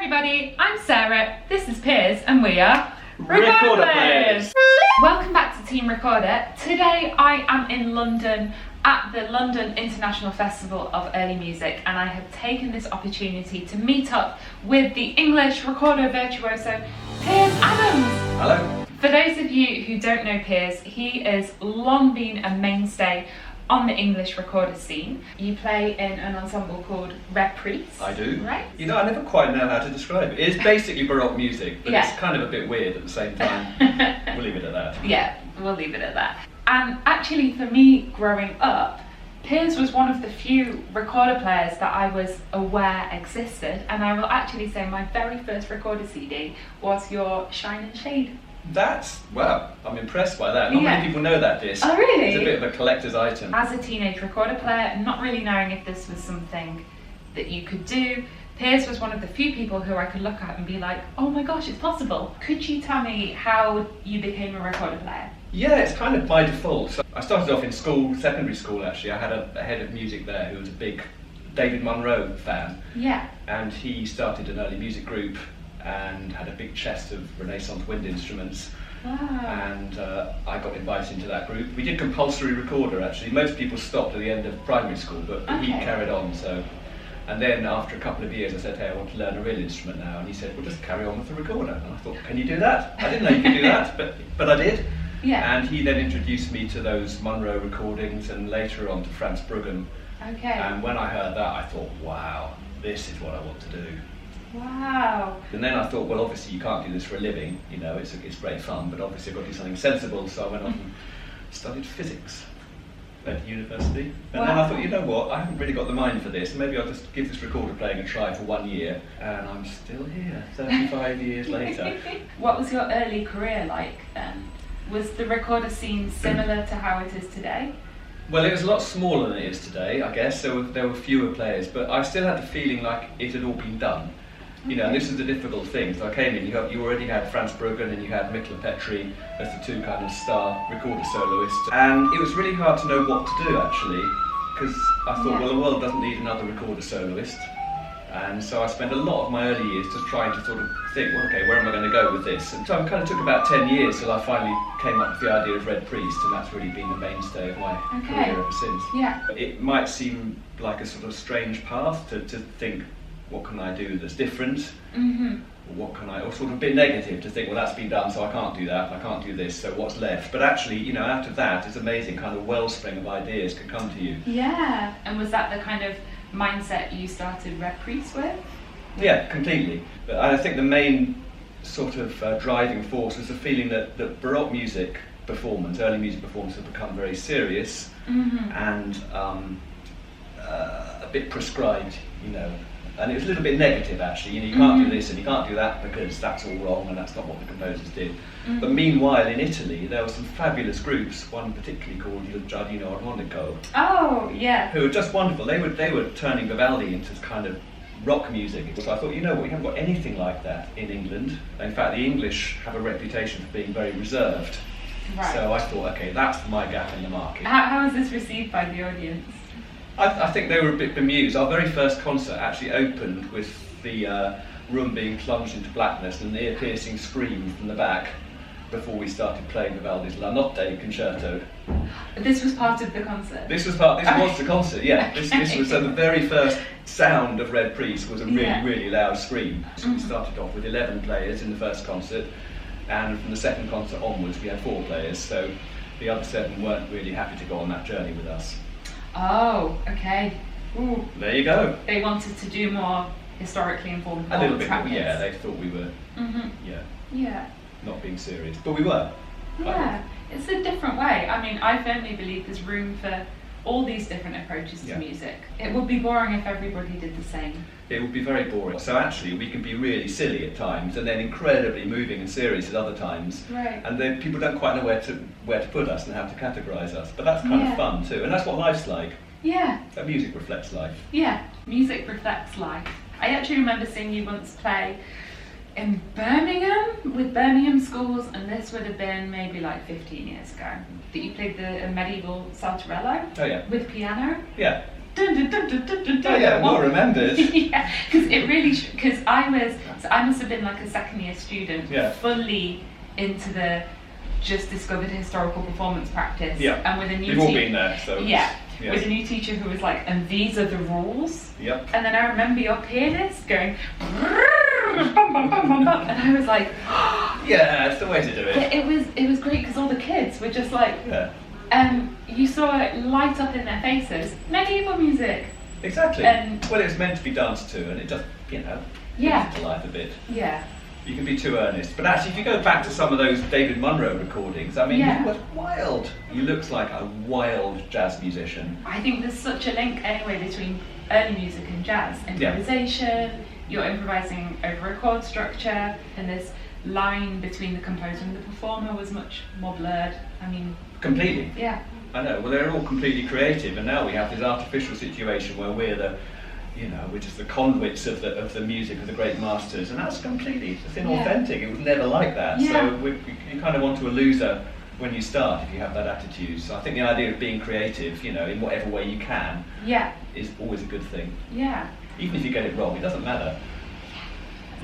everybody, I'm Sarah, this is Piers, and we are Recorder Players. Welcome back to Team Recorder. Today I am in London at the London International Festival of Early Music, and I have taken this opportunity to meet up with the English recorder virtuoso, Piers Adams. Hello. For those of you who don't know Piers, he has long been a mainstay on the English recorder scene. You play in an ensemble called Reprise. I do. Right? You know, I never quite know how to describe it. It's basically Baroque music, but Yeah. it's kind of a bit weird at the same time. We'll leave it at that. Yeah, we'll leave it at that. And actually for me growing up, Piers was one of the few recorder players that I was aware existed, and I will actually say my very first recorder CD was your Shine and Shade. Well, I'm impressed by that. Not Yeah. many people know that disc. Oh really? It's a bit of a collector's item. As a teenage recorder player, not really knowing if this was something that you could do, Piers was one of the few people who I could look at and be like, oh my gosh, it's possible. Could you tell me how you became a recorder player? Yeah, it's kind of by default. So I started off in school, secondary school actually. I had a head of music there who was a big David Munro fan. Yeah. And he started an early music group and had a big chest of Renaissance wind instruments. Wow. And I got invited into that group. We did compulsory recorder actually. Most people stopped at the end of primary school, but he carried on. So, and then after a couple of years I said, hey, I want to learn a real instrument now, and he said, well, just carry on with the recorder. And I thought, can you do that? I didn't know you could do that, but I did. Yeah. And he then introduced me to those Munro recordings and later on to Franz Bruggen. Okay. And when I heard that, I thought, wow, this is what I want to do. Wow. And then I thought, well, obviously you can't do this for a living, you know, it's great fun, but obviously I've got to do something sensible, so I went off and studied physics at university. And then I thought, you know what, I haven't really got the mind for this, maybe I'll just give this recorder playing a try for 1 year, and I'm still here, 35 years later. What was your early career like then? Was the recorder scene similar to how it is today? Well, it was a lot smaller than it is today, I guess. There were fewer players, but I still had the feeling like it had all been done. You know, and this is the difficult thing. So I came in, you already had Franz Bruggen and you had Mikkel Petri as the two kind of star recorder soloists. And it was really hard to know what to do actually, because I thought, well, the world doesn't need another recorder soloist. And so I spent a lot of my early years just trying to sort of think, well, okay, where am I going to go with this? And so it kind of took about 10 years till I finally came up with the idea of Red Priest, and that's really been the mainstay of my career ever since. Yeah. It might seem like a sort of strange path to think, what can I do that's different? Mm-hmm. Or sort of a bit negative to think, well, that's been done, so I can't do that, I can't do this, so what's left? But actually, you know, out of that, it's amazing kind of wellspring of ideas can come to you. Yeah. And was that the kind of mindset you started Reprise with? Yeah, completely. But I think the main sort of driving force was the feeling that Baroque music performance, early music performance, had become very serious and a bit prescribed, you know. And it was a little bit negative actually, you know, you can't do this and you can't do that because that's all wrong and that's not what the composers did. But meanwhile in Italy there were some fabulous groups, one particularly called Il Giardino Armonico. Oh, yeah. Who were just wonderful. They were turning Vivaldi into kind of rock music. So I thought, you know what, we haven't got anything like that in England. In fact, the English have a reputation for being very reserved. Right. So I thought, okay, that's my gap in the market. How was this received by the audience? I think they were a bit bemused. Our very first concert actually opened with the room being plunged into blackness and an ear-piercing scream from the back before we started playing Vivaldi's La Notte concerto. This was part of the concert? This was the concert, yeah. This was the very first sound of Red Priest was a really loud scream. So we started off with 11 players in the first concert, and from the second concert onwards we had 4 players, so the other 7 weren't really happy to go on that journey with us. Oh, okay. Ooh. There you go. They wanted to do more historically informed. A little bit, practice. yeah. They thought we were, yeah, not being serious, but we were. Yeah, it's a different way. I mean, I firmly believe there's room for all these different approaches to music. It would be boring if everybody did the same. It would be very boring. So actually, we can be really silly at times, and then incredibly moving and serious at other times. Right. And then people don't quite know where to put us and how to categorise us. But that's kind of fun too, and that's what life's like. Yeah. That music reflects life. Yeah, music reflects life. I actually remember seeing you once play in Birmingham with Birmingham schools, and this would have been maybe like 15 years ago. That you played the medieval Saltarello. Oh yeah. With piano. Yeah. Oh yeah, well remembered. Yeah, because it really, because I must have been like a second year student, fully into the just discovered historical performance practice. Yeah, and with a new you've all been there, so with a new teacher who was like, and these are the rules. Yep. And then I remember your pianist going, bum, bum, bum, bum, bum, and I was like, yeah, it's the way to do it. It was great because all the kids were just like, you saw it light up in their faces. Medieval music. Exactly. Well, it was meant to be danced to, and it just, brings it to life a bit. Yeah. You can be too earnest. But actually, if you go back to some of those David Munro recordings, I mean, he was wild. He looks like a wild jazz musician. I think there's such a link anyway between early music and jazz. Improvisation, you're improvising over a chord structure, and this line between the composer and the performer was much more blurred. I mean... Completely. Yeah. I know. Well, they're all completely creative, and now we have this artificial situation where we're just the conduits of the music of the great masters, and that's completely inauthentic. It was never like that. Yeah. So you kind of want to a loser when you start if you have that attitude. So I think the idea of being creative, in whatever way you can, is always a good thing. Yeah. Even if you get it wrong, it doesn't matter.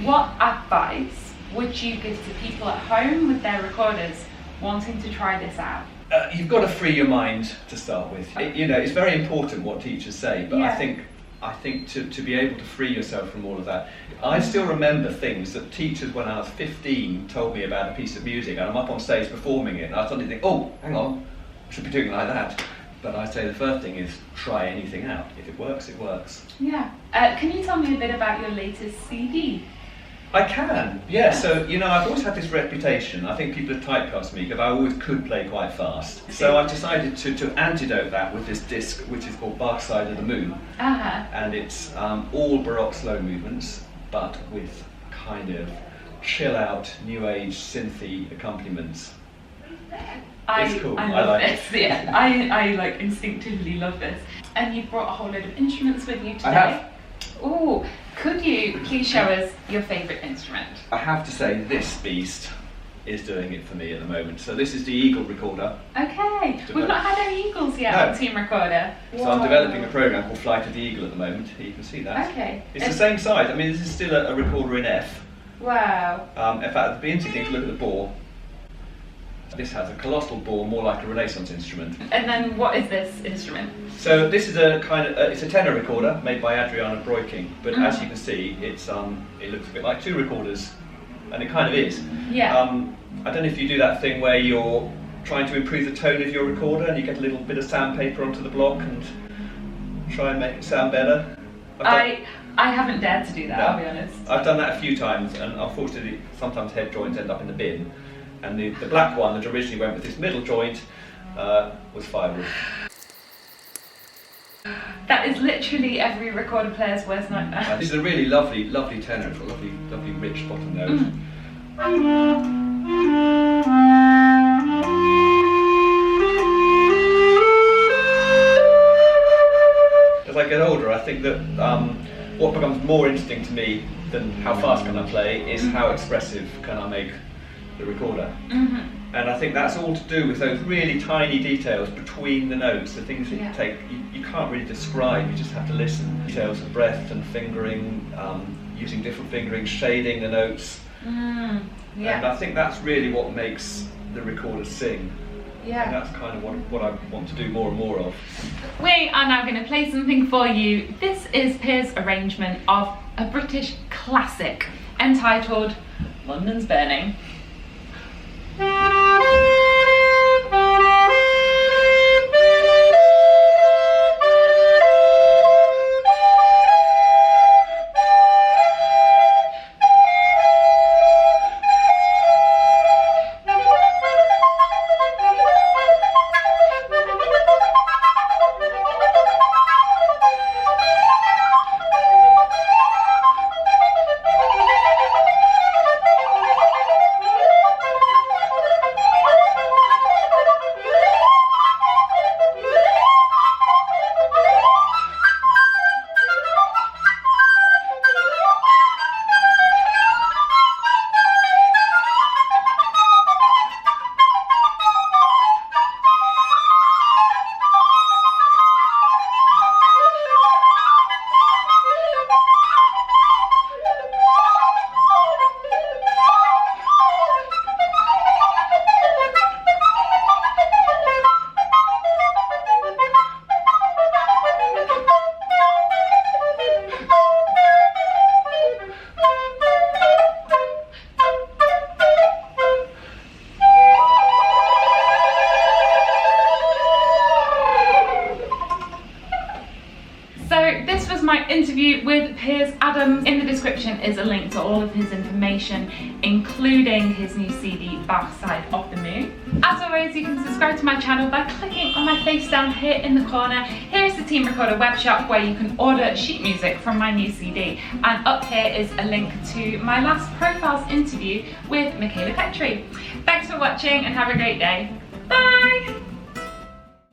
What advice would you give to people at home with their recorders wanting to try this out? You've got to free your mind to start with. It's very important what teachers say, but I think to be able to free yourself from all of that. I still remember things that teachers when I was 15 told me about a piece of music, and I'm up on stage performing it, and I suddenly think, oh, hang on, I should be doing it like that. But I say the first thing is try anything out. If it works, it works. Yeah. Can you tell me a bit about your latest CD? I can, yeah. So, I've always had this reputation. I think people have typecast me because I always could play quite fast. So I've decided to antidote that with this disc, which is called Bark Side of the Moon. And it's all Baroque slow movements, but with kind of chill out, new age, synthy accompaniments. It's cool. I love like this. Yeah, I like instinctively love this. And you've brought a whole load of instruments with you today. I have. Oh, could you please show us your favourite instrument? I have to say this beast is doing it for me at the moment. So this is the Eagle recorder. Okay, we've not had any Eagles yet on Team Recorder. So I'm developing a program called Flight of the Eagle at the moment. Here you can see that. Okay. It's the same size. I mean, this is still a recorder in F. Wow. In fact, the interesting thing to look at the bore. This has a colossal bore, more like a Renaissance instrument. And then what is this instrument? So this is a kind of it's a tenor recorder made by Adriana Breukink, but as you can see, it looks a bit like two recorders, and it kind of is. Yeah. I don't know if you do that thing where you're trying to improve the tone of your recorder, and you get a little bit of sandpaper onto the block and try and make it sound better. I haven't dared to do that. No. I'll be honest. I've done that a few times, and unfortunately, sometimes head joints end up in the bin. And the black one that originally went with this middle joint was firewood. That is literally every recorder player's worst nightmare. This is a really lovely tenor. It's got a lovely rich bottom note. As I get older, I think that what becomes more interesting to me than how fast can I play is how expressive can I make the recorder. And I think that's all to do with those really tiny details between the notes, the things that you can't really describe, you just have to listen. Details of breath and fingering, using different fingering, shading the notes. And I think that's really what makes the recorder sing. Yeah. And that's kind of what I want to do more and more of. We are now going to play something for you. This is Piers' arrangement of a British classic entitled London's Burning. So this was my interview with Piers Adams. In the description is a link to all of his information, including his new CD, Dark Side of the Moon. As always, you can subscribe to my channel by clicking on my face down here in the corner. Here is the Team Recorder web shop where you can order sheet music from my new CD. And up here is a link to my last Profiles interview with Michaela Petrie. Thanks for watching and have a great day. Bye!